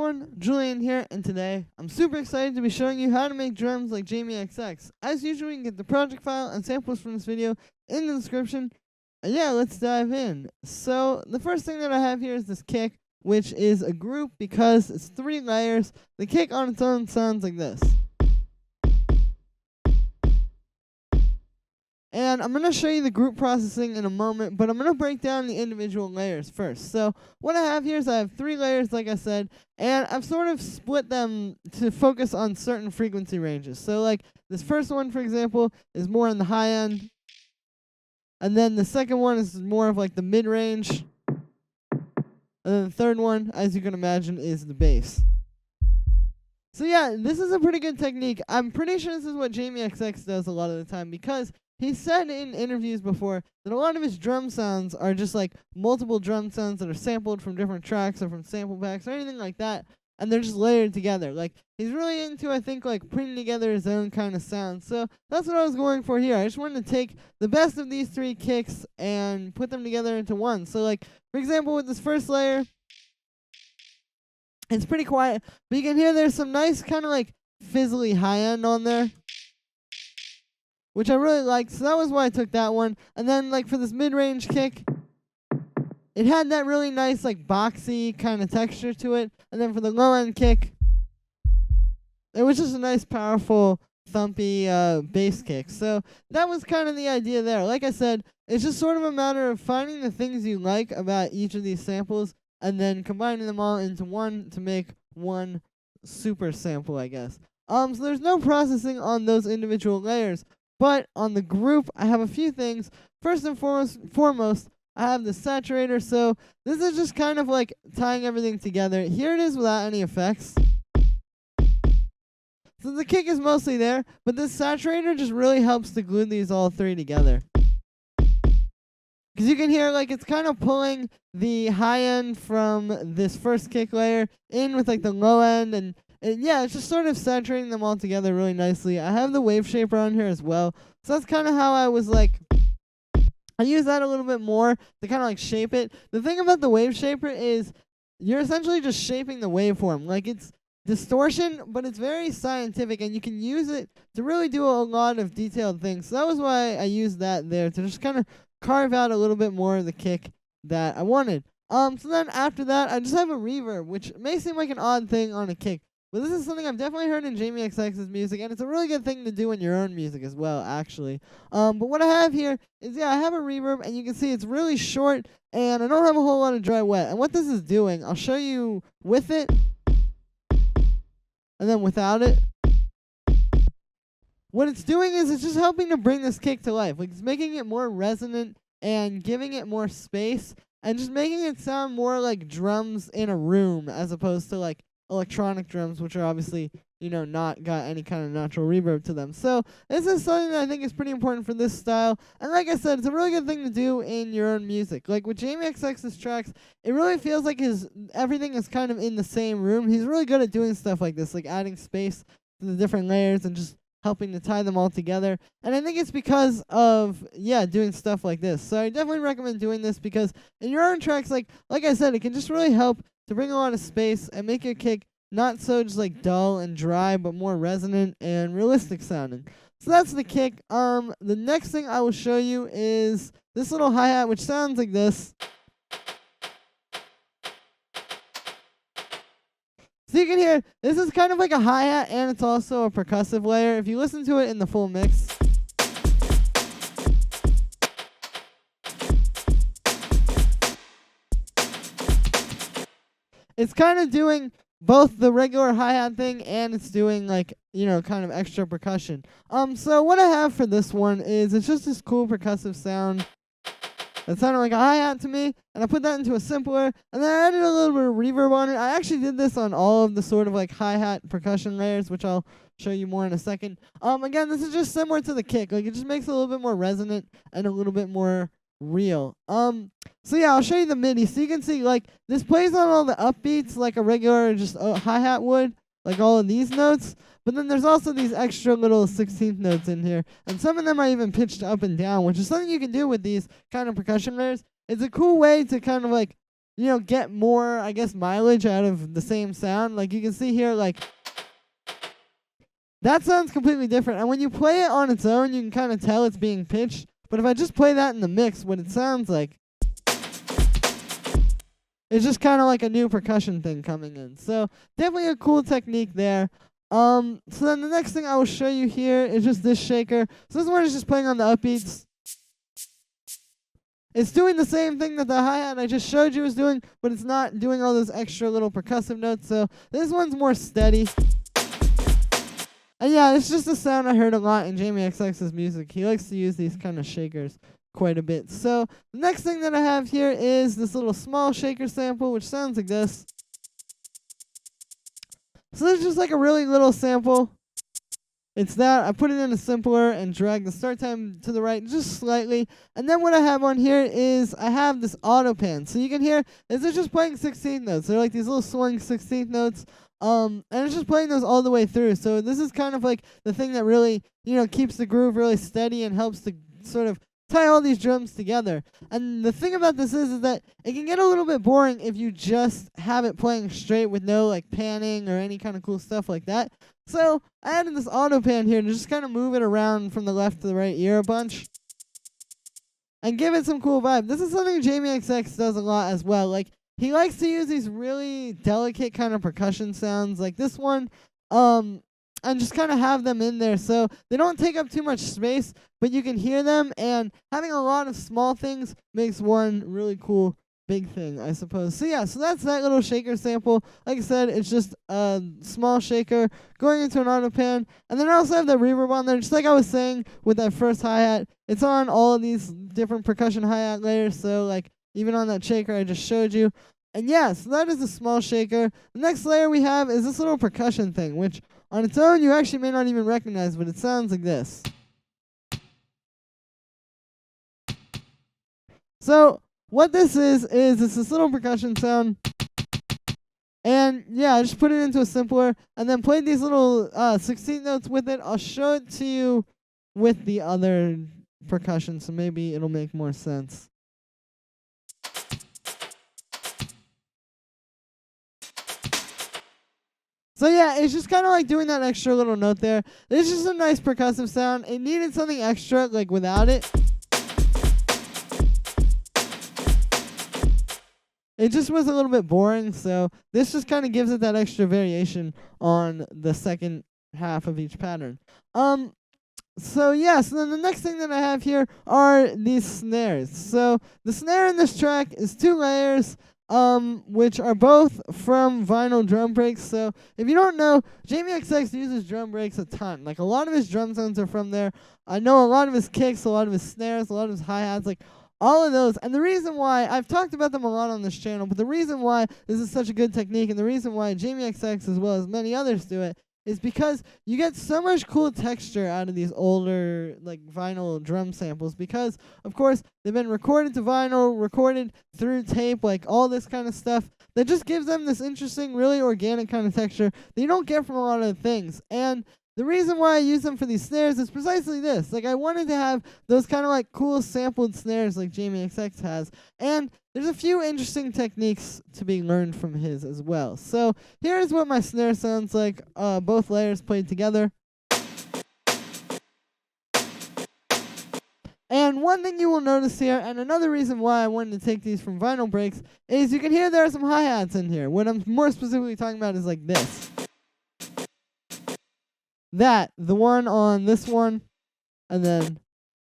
everyone, Julian here, and today I'm super excited to be showing you how to make drums like Jamie XX. As usual, you can get the project file and samples from this video in the description. And yeah, let's dive in. So the first thing that I have here is this kick, which is a group because it's 3 layers. The kick on its own sounds like this. And I'm going to show you the group processing in a moment, but I'm going to break down the individual layers first. So what I have here is I have 3 layers, like I said, and I've sort of split them to focus on certain frequency ranges. So like this first one, for example, is more in the high end, and then the second one is more of like the mid-range, and then the third one, as you can imagine, is the bass. So yeah, this is a pretty good technique. I'm pretty sure this is what Jamie XX does a lot of the time, because he said in interviews before that a lot of his drum sounds are just like multiple drum sounds that are sampled from different tracks or from sample packs or anything like that, and they're just layered together. Like, he's really into, I think, like putting together his own kind of sound. So that's what I was going for here. I just wanted to take the best of these 3 kicks and put them together into one. So like, for example, with this first layer, it's pretty quiet, but you can hear there's some nice kind of like fizzly high end on there, which I really liked, so that was why I took that one. And then, like, for this mid-range kick, it had that really nice, like, boxy kind of texture to it. And then for the low-end kick, it was just a nice, powerful, thumpy bass kick. So that was kind of the idea there. Like I said, it's just sort of a matter of finding the things you like about each of these samples and then combining them all into one to make one super sample, I guess. So there's no processing on those individual layers. But on the group, I have a few things. First and foremost, I have the saturator. So this is just kind of like tying everything together. Here it is without any effects. So the kick is mostly there, but this saturator just really helps to glue these all 3 together. Because you can hear, like, it's kind of pulling the high end from this first kick layer in with, like, the low end, and yeah, it's just sort of saturating them all together really nicely. I have the wave shaper on here as well. So that's kind of how I was like, I use that a little bit more to kind of like shape it. The thing about the wave shaper is you're essentially just shaping the waveform. Like, it's distortion, but it's very scientific, and you can use it to really do a lot of detailed things. So that was why I used that there, to just kind of carve out a little bit more of the kick that I wanted. So then after that, I just have a reverb, which may seem like an odd thing on a kick. But this is something I've definitely heard in Jamie XX's music, and it's a really good thing to do in your own music as well, actually. But what I have here is, yeah, I have a reverb, and you can see it's really short, and I don't have a whole lot of dry wet. And what this is doing, I'll show you with it, and then without it. What it's doing is it's just helping to bring this kick to life. Like, it's making it more resonant and giving it more space, and just making it sound more like drums in a room as opposed to, like, electronic drums, which are obviously, you know, not got any kind of natural reverb to them. So this is something that I think is pretty important for this style. And like I said, it's a really good thing to do in your own music. Like with Jamie XX's tracks, it really feels like everything is kind of in the same room. He's really good at doing stuff like this, like adding space to the different layers and just helping to tie them all together. And I think it's because of, yeah, doing stuff like this. So I definitely recommend doing this, because in your own tracks, like I said, it can just really help to bring a lot of space and make your kick not so just like dull and dry, but more resonant and realistic sounding. So that's the kick. The next thing I will show you is this little hi-hat, which sounds like this. So you can hear, this is kind of like a hi-hat, and it's also a percussive layer. If you listen to it in the full mix, it's kind of doing both the regular hi-hat thing, and it's doing, like, you know, kind of extra percussion. So what I have for this one is, it's just this cool percussive sound that sounded like a hi-hat to me, and I put that into a simpler, and then I added a little bit of reverb on it. I actually did this on all of the sort of like hi-hat percussion layers, which I'll show you more in a second. Again, this is just similar to the kick. Like, it just makes it a little bit more resonant and a little bit more real. So yeah, I'll show you the MIDI. So you can see, like, this plays on all the upbeats like a regular just hi-hat would, like all of these notes. But then there's also these extra little 16th notes in here, and some of them are even pitched up and down, which is something you can do with these kind of percussion layers. It's a cool way to kind of like get more, I guess, mileage out of the same sound. Like you can see here, like that sounds completely different. And when you play it on its own, you can kind of tell it's being pitched. But if I just play that in the mix, what it sounds like, it's just kind of like a new percussion thing coming in. So definitely a cool technique there. So then the next thing I will show you here is just this shaker. So this one is just playing on the upbeats. It's doing the same thing that the hi-hat I just showed you was doing, but it's not doing all those extra little percussive notes. So this one's more steady. And yeah, it's just a sound I heard a lot in Jamie XX's music. He likes to use these kind of shakers quite a bit. So the next thing that I have here is this little small shaker sample, which sounds like this. So this is just like a really little sample. It's that. I put it in a simpler and drag the start time to the right just slightly. And then what I have on here is I have this auto pan. So you can hear, is it just playing 16th notes? They're like these little swing 16th notes. And it's just playing those all the way through. So this is kind of like the thing that really, keeps the groove really steady and helps to sort of tie all these drums together. And the thing about this is that it can get a little bit boring if you just have it playing straight with no like panning or any kind of cool stuff like that. So I added this auto pan here to just kind of move it around from the left to the right ear a bunch and give it some cool vibe. This is something Jamie XX does a lot as well. Like he likes to use these really delicate kind of percussion sounds like this one, and just kind of have them in there so they don't take up too much space, but you can hear them, and having a lot of small things makes one really cool big thing, I suppose. So yeah, so that's that little shaker sample. Like I said, it's just a small shaker going into an auto pan, and then I also have that reverb on there, just like I was saying with that first hi-hat. It's on all of these different percussion hi-hat layers, so like even on that shaker I just showed you. And yeah, so that is a small shaker. The next layer we have is this little percussion thing, which on its own you actually may not even recognize, but it sounds like this. So what this is it's this little percussion sound. And yeah, I just put it into a simpler and then played these little 16 notes with it. I'll show it to you with the other percussion, so maybe it'll make more sense. So yeah, it's just kind of like doing that extra little note there. It's just a nice percussive sound. It needed something extra, like without it. It just was a little bit boring, so this just kind of gives it that extra variation on the second half of each pattern. So yeah, so then the next thing that I have here are these snares. So the snare in this track is 2 layers. Which are both from vinyl drum breaks. So if you don't know, Jamie XX uses drum breaks a ton. Like a lot of his drum sounds are from there. I know a lot of his kicks, a lot of his snares, a lot of his hi-hats, like all of those. And the reason why, I've talked about them a lot on this channel, but the reason why this is such a good technique and the reason why Jamie XX as well as many others do it is because you get so much cool texture out of these older like vinyl drum samples, because of course they've been recorded to vinyl, recorded through tape, like all this kind of stuff that just gives them this interesting, really organic kind of texture that you don't get from a lot of things. And the reason why I use them for these snares is precisely this. Like I wanted to have those kind of like cool sampled snares like Jamie XX has, and there's a few interesting techniques to be learned from his as well. So here's what my snare sounds like, both layers played together. And one thing you will notice here, and another reason why I wanted to take these from vinyl breaks, is you can hear there are some hi-hats in here. What I'm more specifically talking about is like this. That, the one on this one, and then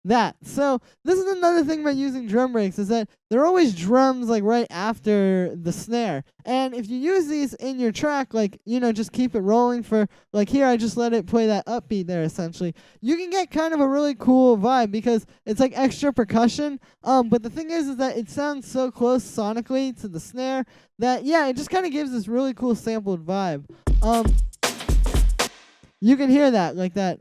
that. So this is another thing about using drum breaks, is that they're always drums like right after the snare. And if you use these in your track, like, just keep it rolling for, like here I just let it play that upbeat there essentially, you can get kind of a really cool vibe because it's like extra percussion. But the thing is that it sounds so close sonically to the snare that, yeah, it just kind of gives this really cool sampled vibe. You can hear that, like that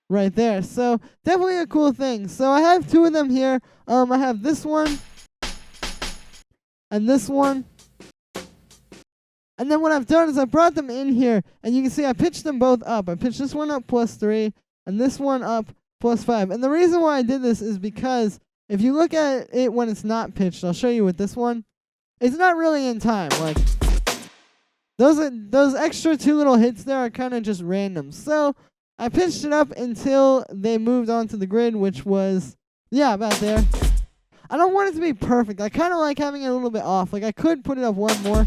right there. So definitely a cool thing. So I have 2 of them here. I have this one and this one. And then what I've done is I brought them in here, and you can see I pitched them both up. I pitched this one up +3 and this one up +5. And the reason why I did this is because if you look at it when it's not pitched, I'll show you with this one. It's not really in time. Like those extra 2 little hits there are kind of just random. So I pitched it up until they moved on to the grid, which was, yeah, about there. I don't want it to be perfect. I kind of like having it a little bit off. Like I could put it up 1 more,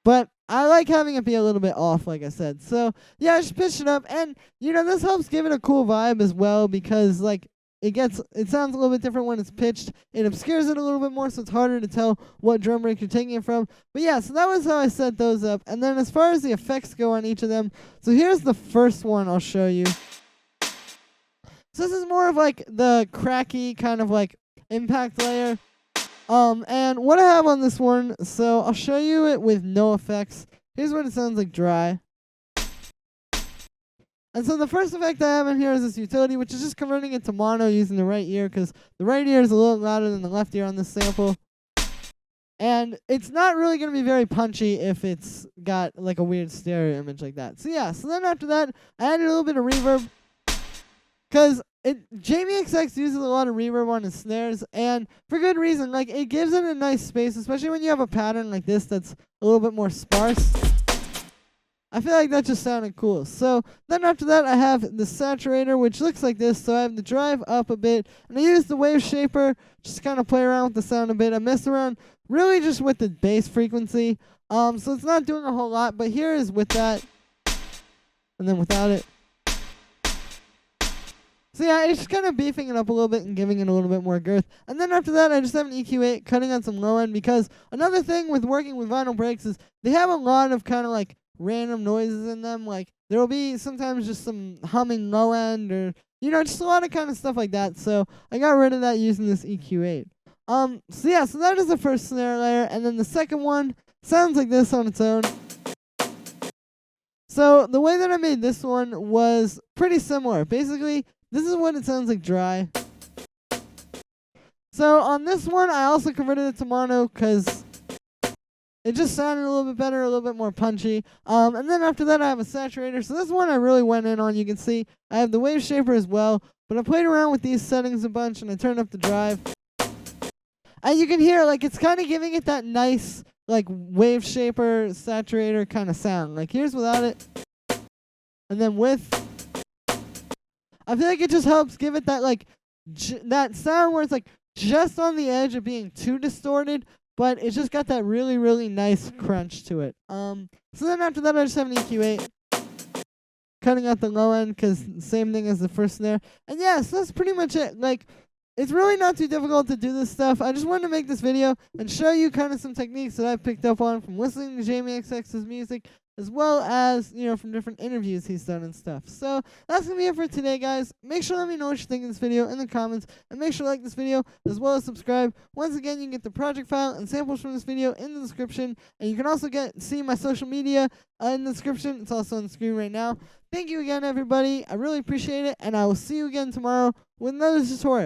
but I like having it be a little bit off, like I said. So yeah, I just pitched it up, and this helps give it a cool vibe as well, because like it sounds a little bit different when it's pitched. It obscures it a little bit more, so it's harder to tell what drum break you're taking it from. But yeah, so that was how I set those up. And then as far as the effects go on each of them, so here's the first one I'll show you. So this is more of like the cracky kind of like impact layer. And what I have on this one, so I'll show you it with no effects. Here's what it sounds like dry. And so the first effect I have in here is this utility, which is just converting it to mono using the right ear, because the right ear is a little louder than the left ear on this sample. And it's not really going to be very punchy if it's got like a weird stereo image like that. So yeah, so then after that, I added a little bit of reverb, because Jamie XX uses a lot of reverb on his snares, and for good reason. Like, it gives it a nice space, especially when you have a pattern like this that's a little bit more sparse. I feel like that just sounded cool. So then after that, I have the saturator, which looks like this. So I have the drive up a bit, and I use the wave shaper just to kind of play around with the sound a bit. I mess around really just with the bass frequency. So it's not doing a whole lot, but here is with that, and then without it. So yeah, it's just kind of beefing it up a little bit and giving it a little bit more girth. And then after that, I just have an EQ8 cutting on some low end, because another thing with working with vinyl breaks is they have a lot of kind of like random noises in them. Like there will be sometimes just some humming low end, or just a lot of kind of stuff like that. So I got rid of that using this EQ8. So yeah, so that is the first snare layer, and then the second one sounds like this on its own. So the way that I made this one was pretty similar. Basically, this is what it sounds like dry. So on this one, I also converted it to mono because it just sounded a little bit better, a little bit more punchy. And then after that, I have a saturator. So this one I really went in on. You can see I have the wave shaper as well, but I played around with these settings a bunch, and I turned up the drive. And you can hear, like, it's kind of giving it that nice, like, wave shaper, saturator kind of sound. Like, here's without it. And then with, I feel like it just helps give it that, like, that sound where it's, like, just on the edge of being too distorted, but it's just got that really, really nice crunch to it. So then after that, I just have an EQ8. Cutting out the low end, because same thing as the first snare. And yeah, so that's pretty much it. Like, it's really not too difficult to do this stuff. I just wanted to make this video and show you kind of some techniques that I've picked up on from listening to Jamie XX's music, as well as, from different interviews he's done and stuff. So that's going to be it for today, guys. Make sure to let me know what you think of this video in the comments, and make sure to like this video, as well as subscribe. Once again, you can get the project file and samples from this video in the description, and you can also see my social media in the description. It's also on the screen right now. Thank you again, everybody. I really appreciate it, and I will see you again tomorrow with another tutorial.